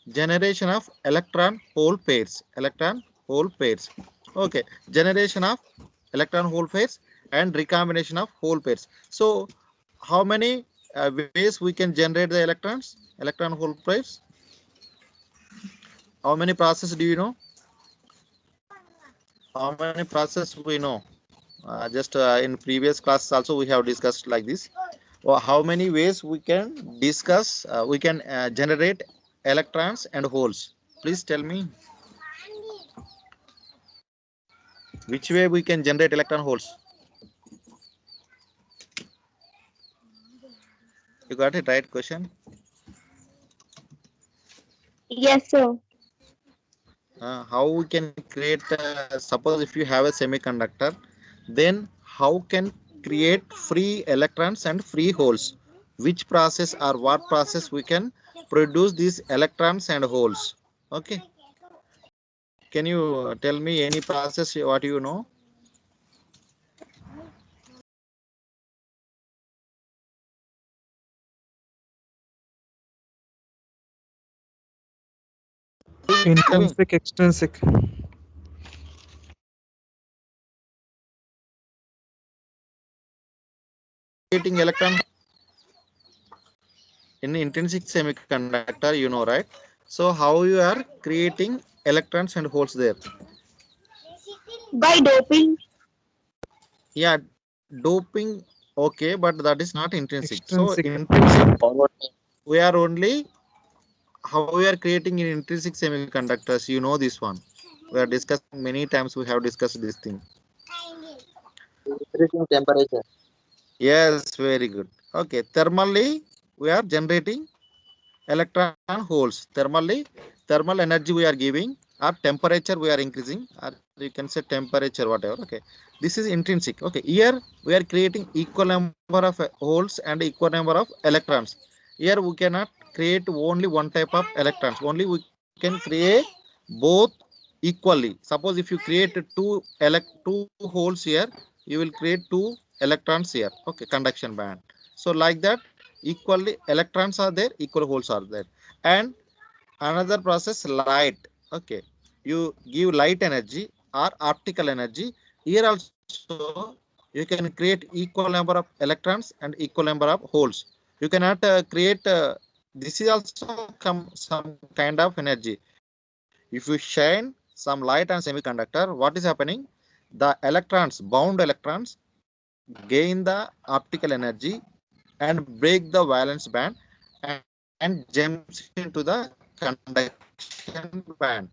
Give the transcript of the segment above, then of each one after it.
generation of electron hole pairs. Electron hole pairs. Okay, generation of electron hole pairs and recombination of hole pairs. So, how many ways we can generate the electrons? Electron hole pairs. How many processes do you know? How many processes we know? Just in previous classes also we have discussed like this. Or how many ways we can discuss? We can generate electrons and holes. Please tell me which way we can generate electron holes. You got it right question. Yes, sir. How we can create? Suppose if you have a semiconductor, then how can create free electrons and free holes? Which process or what process we can produce these electrons and holes? Okay. Can you tell me any process what you know? Doing Intrinsic, extrinsic. creating electron in intrinsic semiconductor, you know, right? So how you are creating electrons and holes there? By doping. Yeah, doping. Okay, but that is not intrinsic. So Extrinsic. intrinsic, we are only how we are creating in intrinsic semiconductors. You know this one. We are discussing many times. We have discussed this thing. Increasing temperature. Yes, very good. Okay, thermally we are generating electron holes. Thermal energy we are giving, or temperature we are increasing, or you can say temperature, whatever. Okay, this is intrinsic. Okay, here we are creating equal number of holes and equal number of electrons. Here we cannot create only one type of electrons. Only we can create both equally. Suppose if you create two holes here, you will create two electrons here. Okay, conduction band. So like that, equally electrons are there, equal holes are there. And another process, light. Okay, you give light energy or optical energy. Here also you can create equal number of electrons and equal number of holes. You cannot create this is also some kind of energy. If you shine some light on semiconductor, what is happening? The electrons, bound electrons, gain the optical energy and break the valence band and jumps into the conduction band.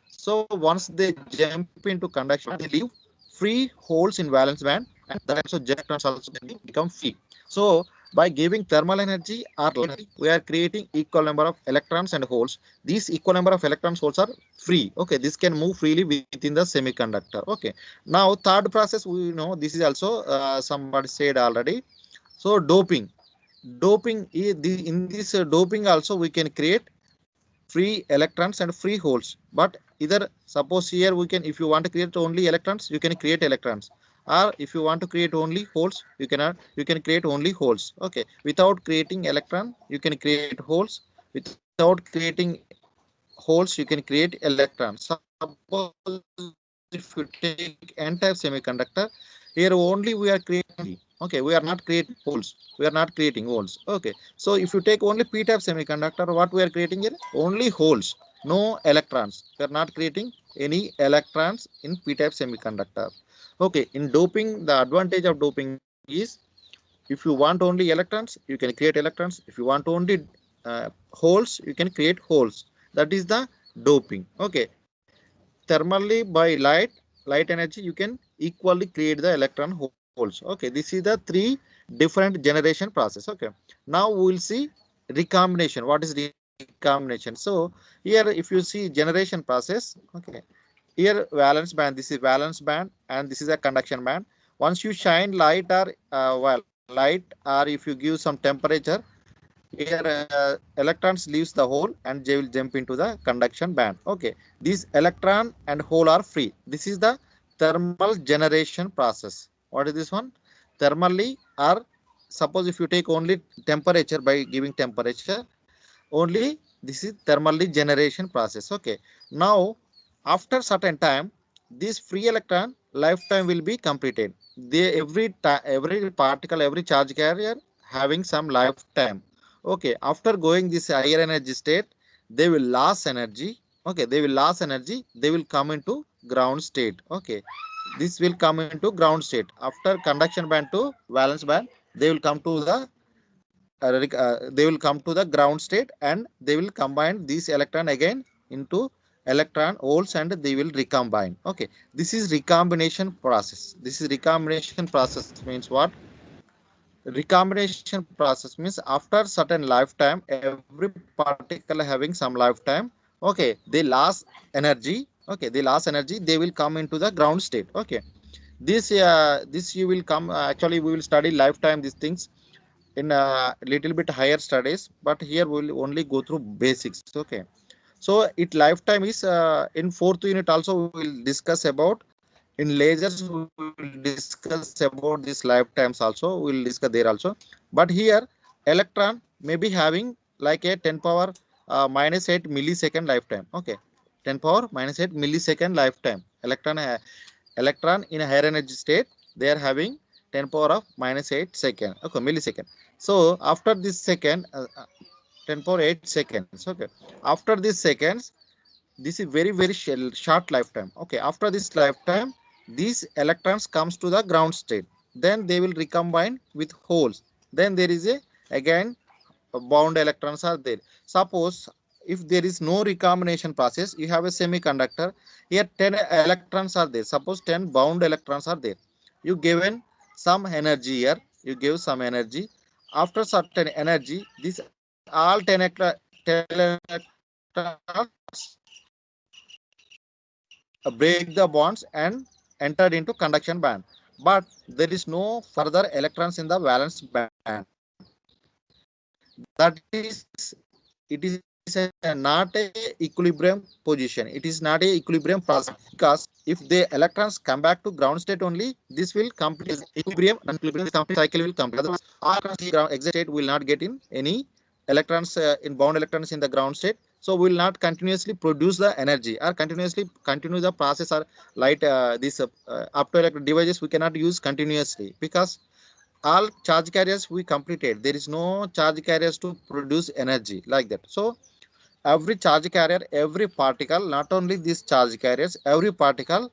So once they jump into conduction band, they leave free holes in valence band, and that time so jet electrons also can be become free. So by giving thermal energy or light energy, we are creating equal number of electrons and holes. These equal number of electrons holes are free. Okay, this can move freely within the semiconductor. Okay, now third process we know, this is also somebody said already. So in this doping also we can create free electrons and free holes. But either suppose here we can, if you want to create only electrons, you can create electrons, or if you want to create only holes, you cannot, you can create only holes. Okay, without creating electron you can create holes, without creating holes you can create electrons. Suppose if you take n type semiconductor, here only we are creating only. Okay, we are not creating holes, we are not creating holes. Okay, so if you take only p type semiconductor, what we are creating here? Only holes, no electrons. We are not creating any electrons in p type semiconductor. Okay, in doping, the advantage of doping is, if you want only electrons, you can create electrons. If you want only holes, you can create holes. That is the doping. Okay, thermally by light energy you can equally create the electron holes. Okay, this is the three different generation process. Okay, now we will see recombination. What is recombination? So here if you see generation process, okay, here valence band, this is valence band and this is a conduction band. Once you shine light or well, light, or if you give some temperature, here electrons leaves the hole and they will jump into the conduction band. Okay, these electron and hole are free. This is the thermal generation process. What is this one? Thermally, or suppose if you take only temperature, by giving temperature only, This is thermally generation process. Okay. Now, after certain time, this free electron lifetime will be completed. Every particle, every charge carrier having some lifetime. Okay. After going this higher energy state, they will lose energy. Okay. They will lose energy. They will come into ground state. Okay. This will come into ground state. After conduction band to valence band, they will come to the they will come to the ground state, and they will combine these electron again into electron holes, and they will recombine. Okay, this is recombination process. This is recombination process means what? Recombination process means after certain lifetime, every particle having some lifetime. Okay, they lose energy. Okay, they lose energy. They will come into the ground state. Okay, this you will come. Actually, we will study lifetime these things in a little bit higher studies, but here we will only go through basics. Okay, so it lifetime is in fourth unit also we will discuss about. In lasers we will discuss about these lifetimes also, we will discuss there also. But here electron may be having like a 10 power minus 8 millisecond lifetime. Okay, 10 power minus 8 millisecond lifetime. Electron in a higher energy state, they are having 10 power of minus 8 second. Okay, millisecond. So after this second, 10 power 8 seconds. Okay, after this seconds, this is very short lifetime. Okay, after this lifetime, these electrons comes to the ground state. Then they will recombine with holes. Then there is a again bound electrons are there. Suppose if there is no recombination process, you have a semiconductor. Here 10 electrons are there. Suppose 10 bound electrons are there. You given some energy here. You give some energy. After certain energy, this all 10 electrons break the bonds and entered into conduction band. But there is no further electrons in the valence band. That is, it is not a equilibrium position. It is not a equilibrium process, because if the electrons come back to ground state only, this will complete equilibrium and equilibrium. This complete cycle will complete. Otherwise, all electrons in ground exit state will not get in any electrons in bound electrons in the ground state. So we will not continuously produce the energy or continuously continue the process, or light these optoelectric devices we cannot use continuously, because all charge carriers we completed. There is no charge carriers to produce energy like that. So every charge carrier, every particle, not only these charge carriers, every particle,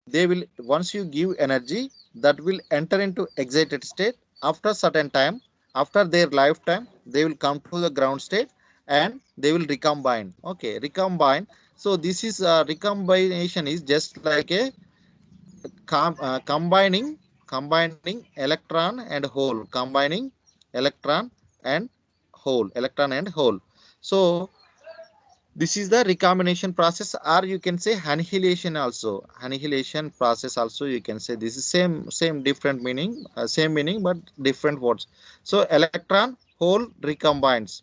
they will, once you give energy, that will enter into excited state. After certain time, after their lifetime, they will come to the ground state, and they will recombine. Okay, recombine. So this is recombination is just like a combining electron and hole, combining electron and electron and hole. So this is the recombination process, or you can say annihilation also. Annihilation process also you can say. This is same different meaning, same meaning but different words. So electron hole recombines,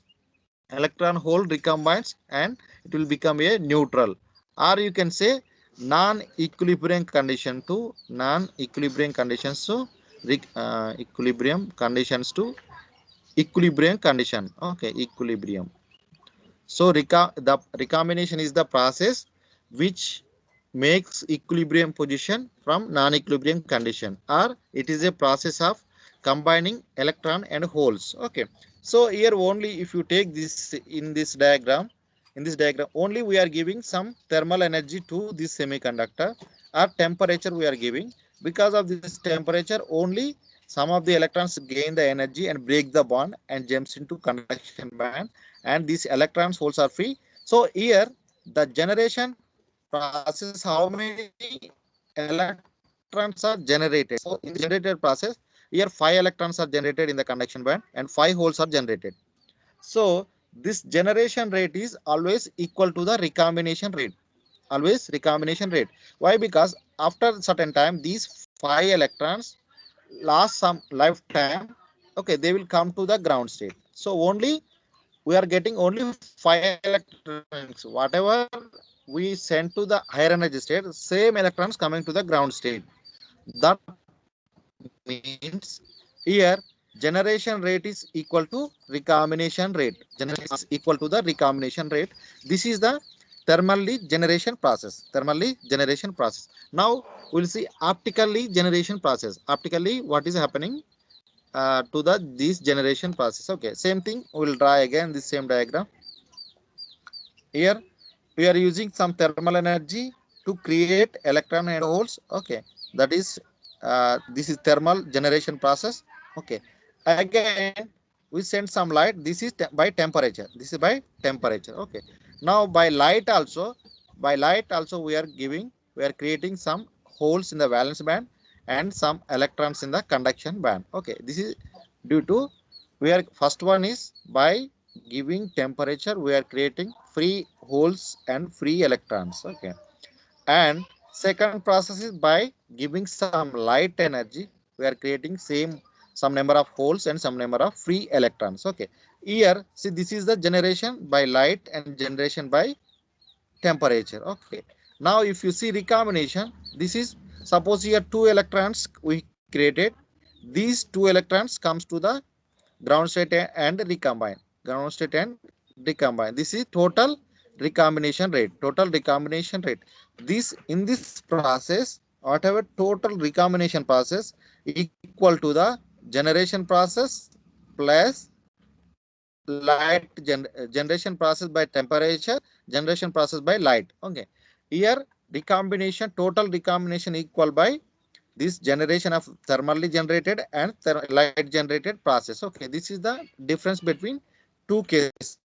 electron hole recombines, and it will become a neutral, or you can say non-equilibrium condition to non-equilibrium conditions to equilibrium conditions to equilibrium condition. Okay, equilibrium. So the recombination is the process which makes equilibrium position from non-equilibrium condition, or it is a process of combining electron and holes. Okay. So here only if you take this in this diagram only we are giving some thermal energy to this semiconductor, or temperature we are giving. Because of this temperature only, some of the electrons gain the energy and break the bond and jumps into conduction band, and these electrons holes are free. So here the generation process, how many electrons are generated. So in the generated process, here 5 electrons are generated in the conduction band and 5 holes are generated. So this generation rate is always equal to the recombination rate. Always recombination rate. Why? Because after certain time, these 5 electrons last some lifetime. Okay, they will come to the ground state. So only we are getting only 5 electrons. Whatever we send to the higher energy state, same electrons coming to the ground state. That means here generation rate is equal to recombination rate. Generation is equal to the recombination rate. This is the thermally generation process. Thermally generation process. Now we'll see optically generation process. Optically, what is happening to the this generation process? Okay, same thing. We'll draw again this same diagram. Here we are using some thermal energy to create electron and holes. Okay, that is this is thermal generation process. Okay, again we send some light. This is by temperature. This is by temperature. Okay, now by light also we are creating some holes in the valence band and some electrons in the conduction band. Okay, this is due to first one is by giving temperature we are creating free holes and free electrons. Okay, and second process is by giving some light energy we are creating some number of holes and some number of free electrons. Okay, here see this is the generation by light and generation by temperature. Okay, now if you see recombination, this is suppose here two electrons we created, these two electrons comes to the ground state and recombine. Ground state and recombine. This is total recombination rate. Total recombination rate. This in this process, whatever total recombination process equal to the generation process plus generation process by temperature, generation process by light. Okay. Here recombination, total recombination equal by this generation of thermally generated and light generated process. Okay, this is the difference between two cases.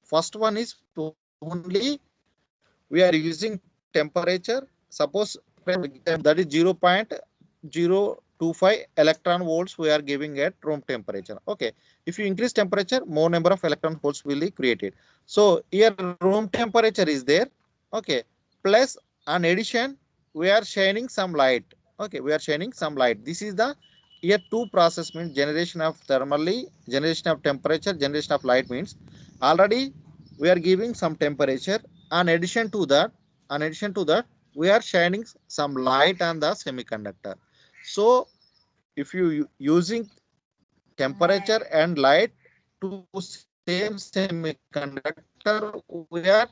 First one is only we are using temperature. Suppose that is 0.025 electron volts we are giving at room temperature. Okay, if you increase temperature, more number of electron volts will be created. So here room temperature is there. Okay, plus an addition we are shining some light. Okay, we are shining some light. This is the here two process means generation of thermally, generation of temperature, generation of light means already we are giving some temperature. In addition to that, we are shining some light on the semiconductor. So if you using temperature and light to same semiconductor, we are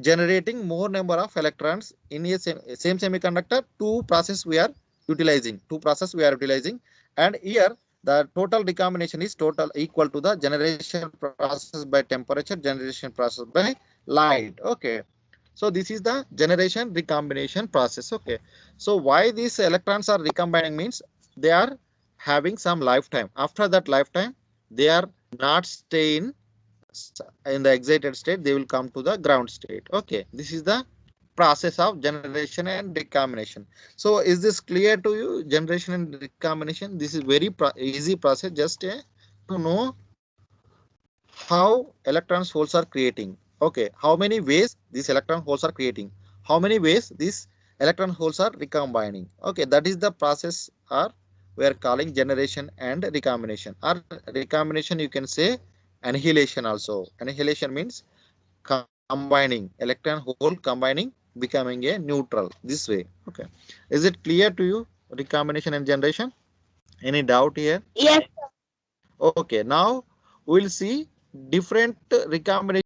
generating more number of electrons in a same semiconductor. Two process we are utilizing. And here the total recombination is total equal to the generation process by temperature, generation process by light. Okay, so this is the generation recombination process. Okay, so why these electrons are recombining means they are having some lifetime. After that lifetime, they are not staying in the excited state, they will come to the ground state. Okay, this is the process of generation and recombination. So is this clear to you? Generation and recombination, this is very easy process. Just to know how electron holes are creating. Okay, how many ways these electron holes are creating, how many ways these electron holes are recombining. Okay, that is the process, or we are calling generation and recombination. Or recombination you can say annihilation also. Annihilation means combining, electron hole combining, becoming a neutral this way. Okay, is it clear to you, recombination and generation? Any doubt here? Yes. Okay, now we'll see different recombination